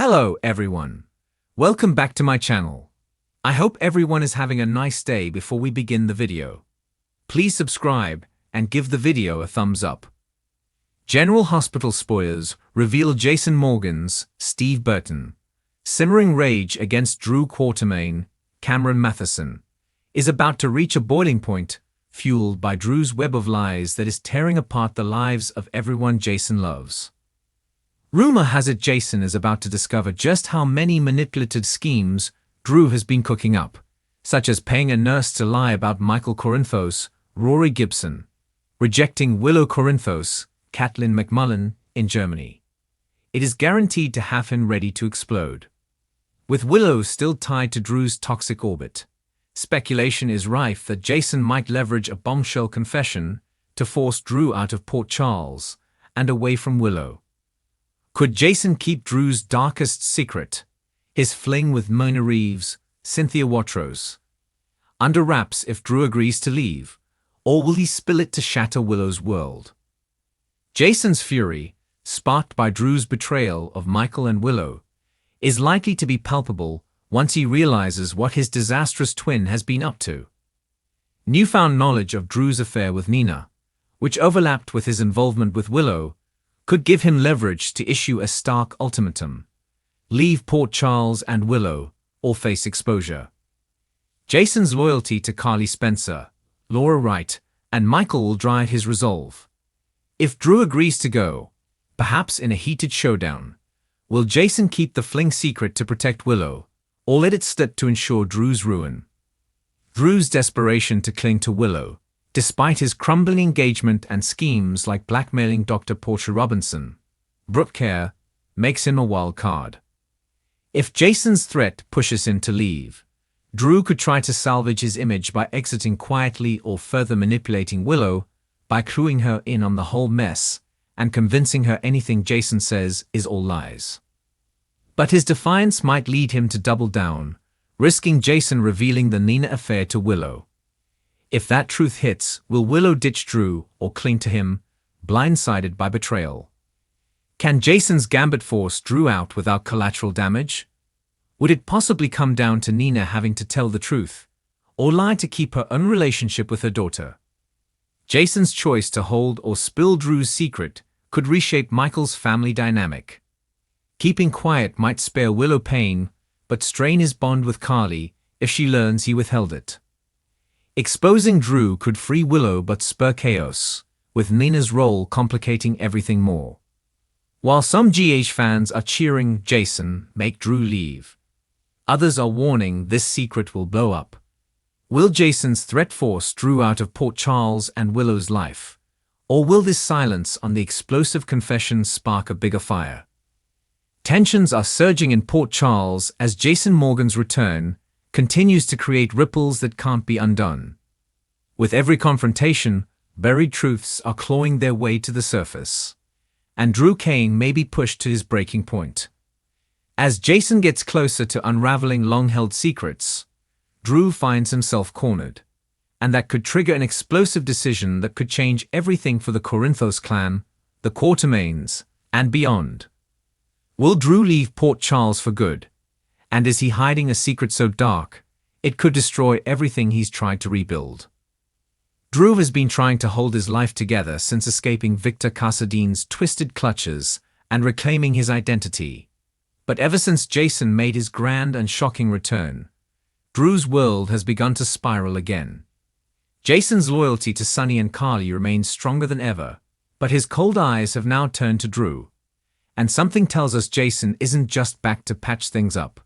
Hello everyone. Welcome back to my channel. I hope everyone is having a nice day. Before we begin the video, please subscribe and give the video a thumbs up. General Hospital spoilers reveal Jason Morgan's Steve Burton simmering rage against Drew Quartermaine, Cameron Matheson, is about to reach a boiling point, fueled by Drew's web of lies that is tearing apart the lives of everyone Jason loves. Rumor has it Jason is about to discover just how many manipulative schemes Drew has been cooking up, such as paying a nurse to lie about Michael Corinthos, Rory Gibson, rejecting Willow Corinthos, Kathleen McMullen, in Germany. It is guaranteed to have him ready to explode. With Willow still tied to Drew's toxic orbit, speculation is rife that Jason might leverage a bombshell confession to force Drew out of Port Charles and away from Willow. Could Jason keep Drew's darkest secret, his fling with Mona Reeves, Cynthia Watros, under wraps if Drew agrees to leave, or will he spill it to shatter Willow's world? Jason's fury, sparked by Drew's betrayal of Michael and Willow, is likely to be palpable once he realizes what his disastrous twin has been up to. Newfound knowledge of Drew's affair with Nina, which overlapped with his involvement with Willow, could give him leverage to issue a stark ultimatum: leave Port Charles and Willow, or face exposure. Jason's loyalty to Carly Spencer, Laura Wright, and Michael will drive his resolve. If Drew agrees to go, perhaps in a heated showdown, will Jason keep the fling secret to protect Willow, or let it slip to ensure Drew's ruin? Drew's desperation to cling to Willow, despite his crumbling engagement and schemes like blackmailing Dr. Portia Robinson, Brooke Care, makes him a wild card. If Jason's threat pushes him to leave, Drew could try to salvage his image by exiting quietly or further manipulating Willow by cluing her in on the whole mess and convincing her anything Jason says is all lies. But his defiance might lead him to double down, risking Jason revealing the Nina affair to Willow. If that truth hits, will Willow ditch Drew or cling to him, blindsided by betrayal? Can Jason's gambit force Drew out without collateral damage? Would it possibly come down to Nina having to tell the truth, or lie to keep her own relationship with her daughter? Jason's choice to hold or spill Drew's secret could reshape Michael's family dynamic. Keeping quiet might spare Willow pain, but strain his bond with Carly if she learns he withheld it. Exposing Drew could free Willow but spur chaos, with Nina's role complicating everything more. While some GH fans are cheering Jason, make Drew leave, others are warning this secret will blow up. Will Jason's threat force Drew out of Port Charles and Willow's life, or will this silence on the explosive confession spark a bigger fire? Tensions are surging in Port Charles as Jason Morgan's return continues to create ripples that can't be undone. With every confrontation, buried truths are clawing their way to the surface, and Drew Cain may be pushed to his breaking point. As Jason gets closer to unraveling long-held secrets, Drew finds himself cornered, and that could trigger an explosive decision that could change everything for the Corinthos clan, the Quartermaines, and beyond. Will Drew leave Port Charles for good? And is he hiding a secret so dark, it could destroy everything he's tried to rebuild? Drew has been trying to hold his life together since escaping Victor Casadine's twisted clutches and reclaiming his identity. But ever since Jason made his grand and shocking return, Drew's world has begun to spiral again. Jason's loyalty to Sonny and Carly remains stronger than ever, but his cold eyes have now turned to Drew. And something tells us Jason isn't just back to patch things up.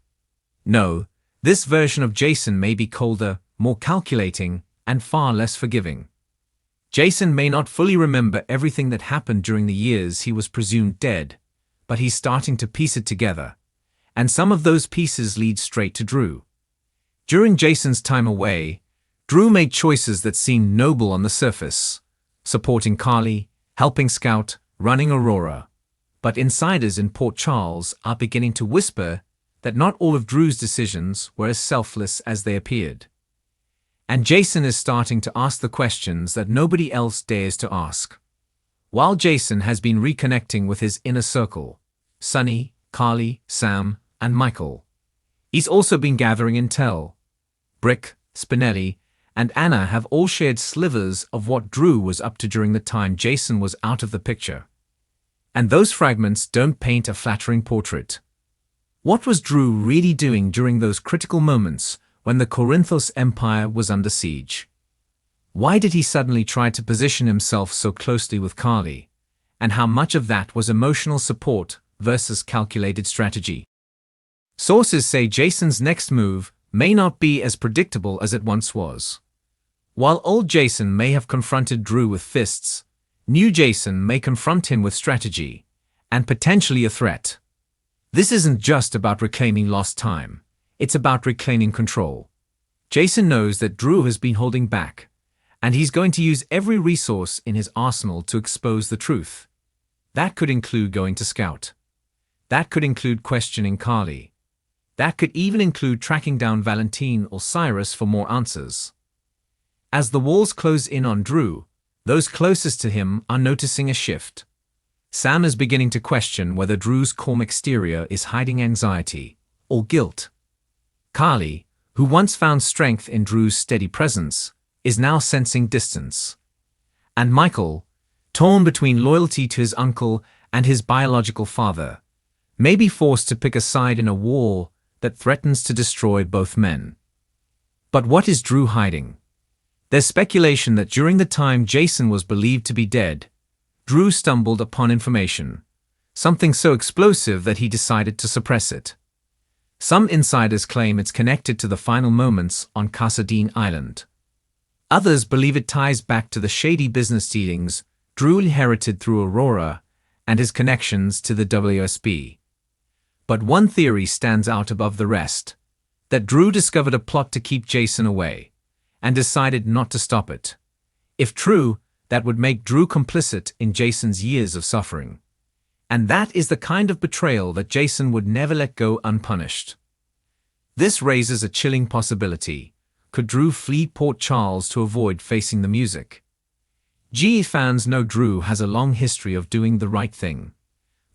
No, this version of Jason may be colder, more calculating, and far less forgiving. Jason may not fully remember everything that happened during the years he was presumed dead, but he's starting to piece it together, and some of those pieces lead straight to Drew. During Jason's time away, Drew made choices that seemed noble on the surface, supporting Carly, helping Scout, running Aurora. But insiders in Port Charles are beginning to whisper that not all of Drew's decisions were as selfless as they appeared. And Jason is starting to ask the questions that nobody else dares to ask. While Jason has been reconnecting with his inner circle, Sonny, Carly, Sam, and Michael. He's also been gathering intel. Brick, Spinelli, and Anna have all shared slivers of what Drew was up to during the time Jason was out of the picture. And those fragments don't paint a flattering portrait. What was Drew really doing during those critical moments when the Corinthos Empire was under siege? Why did he suddenly try to position himself so closely with Carly? And how much of that was emotional support versus calculated strategy? Sources say Jason's next move may not be as predictable as it once was. While old Jason may have confronted Drew with fists, new Jason may confront him with strategy, and potentially a threat. This isn't just about reclaiming lost time, it's about reclaiming control. Jason knows that Drew has been holding back, and he's going to use every resource in his arsenal to expose the truth. That could include going to Scout. That could include questioning Carly. That could even include tracking down Valentine or Cyrus for more answers. As the walls close in on Drew, those closest to him are noticing a shift. Sam is beginning to question whether Drew's calm exterior is hiding anxiety or guilt. Carly, who once found strength in Drew's steady presence, is now sensing distance. And Michael, torn between loyalty to his uncle and his biological father, may be forced to pick a side in a war that threatens to destroy both men. But what is Drew hiding? There's speculation that during the time Jason was believed to be dead, Drew stumbled upon information, something so explosive that he decided to suppress it. Some insiders claim it's connected to the final moments on Casadine Island. Others believe it ties back to the shady business dealings Drew inherited through Aurora and his connections to the WSB. But one theory stands out above the rest, that Drew discovered a plot to keep Jason away, and decided not to stop it. If true, that would make Drew complicit in Jason's years of suffering. And that is the kind of betrayal that Jason would never let go unpunished. This raises a chilling possibility. Could Drew flee Port Charles to avoid facing the music? GE fans know Drew has a long history of doing the right thing.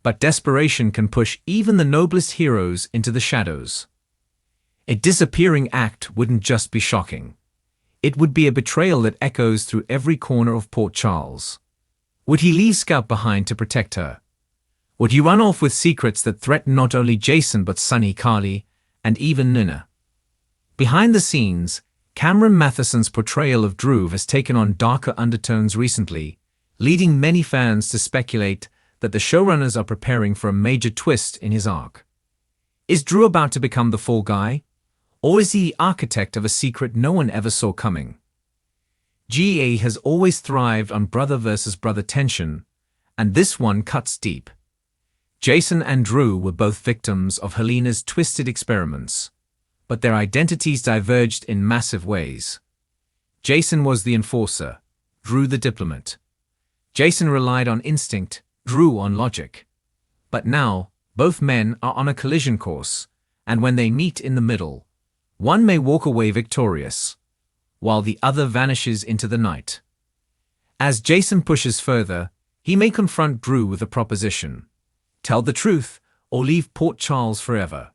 But desperation can push even the noblest heroes into the shadows. A disappearing act wouldn't just be shocking. It would be a betrayal that echoes through every corner of Port Charles. Would he leave Scout behind to protect her? Would he run off with secrets that threaten not only Jason but Sunny, Carly, and even Nina? Behind the scenes, Cameron Matheson's portrayal of Drew has taken on darker undertones recently, leading many fans to speculate that the showrunners are preparing for a major twist in his arc. Is Drew about to become the fall guy? Or is he the architect of a secret no one ever saw coming? GA has always thrived on brother versus brother tension, and this one cuts deep. Jason and Drew were both victims of Helena's twisted experiments, but their identities diverged in massive ways. Jason was the enforcer, Drew the diplomat. Jason relied on instinct, Drew on logic. But now, both men are on a collision course, and when they meet in the middle, one may walk away victorious, while the other vanishes into the night. As Jason pushes further, he may confront Drew with a proposition: tell the truth or leave Port Charles forever.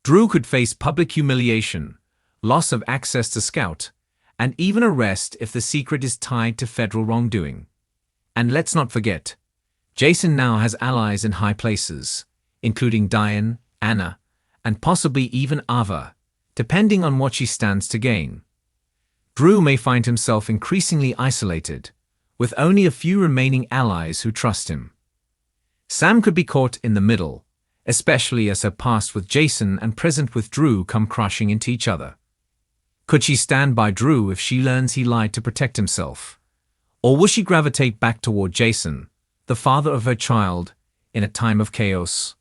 Drew could face public humiliation, loss of access to Scout, and even arrest if the secret is tied to federal wrongdoing. And let's not forget, Jason now has allies in high places, including Diane, Anna, and possibly even Ava, depending on what she stands to gain. Drew may find himself increasingly isolated, with only a few remaining allies who trust him. Sam could be caught in the middle, especially as her past with Jason and present with Drew come crashing into each other. Could she stand by Drew if she learns he lied to protect himself? Or will she gravitate back toward Jason, the father of her child, in a time of chaos?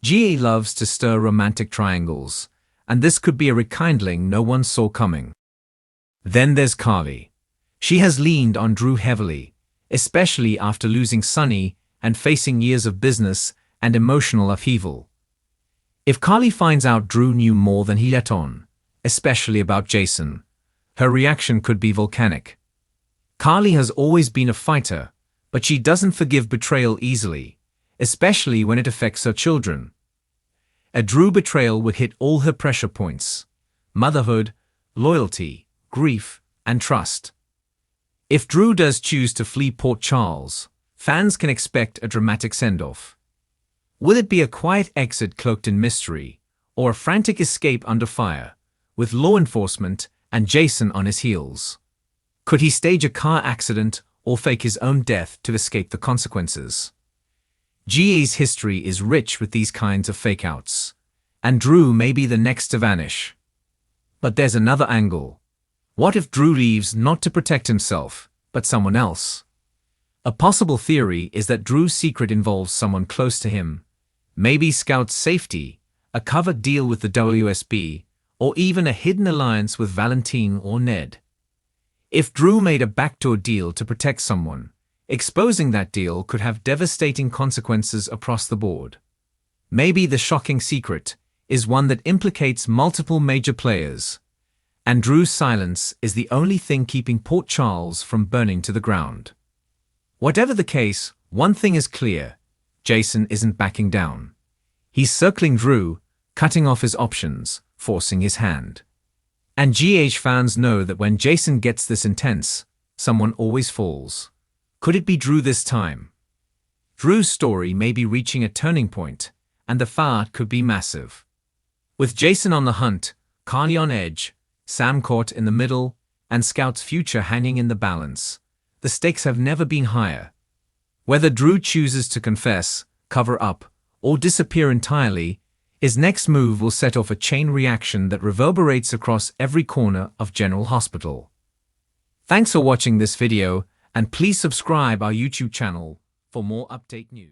GA loves to stir romantic triangles, and this could be a rekindling no one saw coming. Then there's Carly. She has leaned on Drew heavily, especially after losing Sunny and facing years of business and emotional upheaval. If Carly finds out Drew knew more than he let on, especially about Jason, her reaction could be volcanic. Carly has always been a fighter, but she doesn't forgive betrayal easily, especially when it affects her children. A Drew betrayal would hit all her pressure points: motherhood, loyalty, grief, and trust. If Drew does choose to flee Port Charles, fans can expect a dramatic send-off. Will it be a quiet exit cloaked in mystery, or a frantic escape under fire, with law enforcement and Jason on his heels? Could he stage a car accident or fake his own death to escape the consequences? GA's history is rich with these kinds of fake-outs, and Drew may be the next to vanish. But there's another angle. What if Drew leaves not to protect himself, but someone else? A possible theory is that Drew's secret involves someone close to him, maybe Scout's safety, a covered deal with the WSB, or even a hidden alliance with Valentine or Ned. If Drew made a backdoor deal to protect someone, exposing that deal could have devastating consequences across the board. Maybe the shocking secret is one that implicates multiple major players, and Drew's silence is the only thing keeping Port Charles from burning to the ground. Whatever the case, one thing is clear: Jason isn't backing down. He's circling Drew, cutting off his options, forcing his hand. And GH fans know that when Jason gets this intense, someone always falls. Could it be Drew this time? Drew's story may be reaching a turning point, and the fallout could be massive. With Jason on the hunt, Carly on edge, Sam caught in the middle, and Scout's future hanging in the balance, the stakes have never been higher. Whether Drew chooses to confess, cover up, or disappear entirely, his next move will set off a chain reaction that reverberates across every corner of General Hospital. Thanks for watching this video, and please subscribe our YouTube channel for more update news.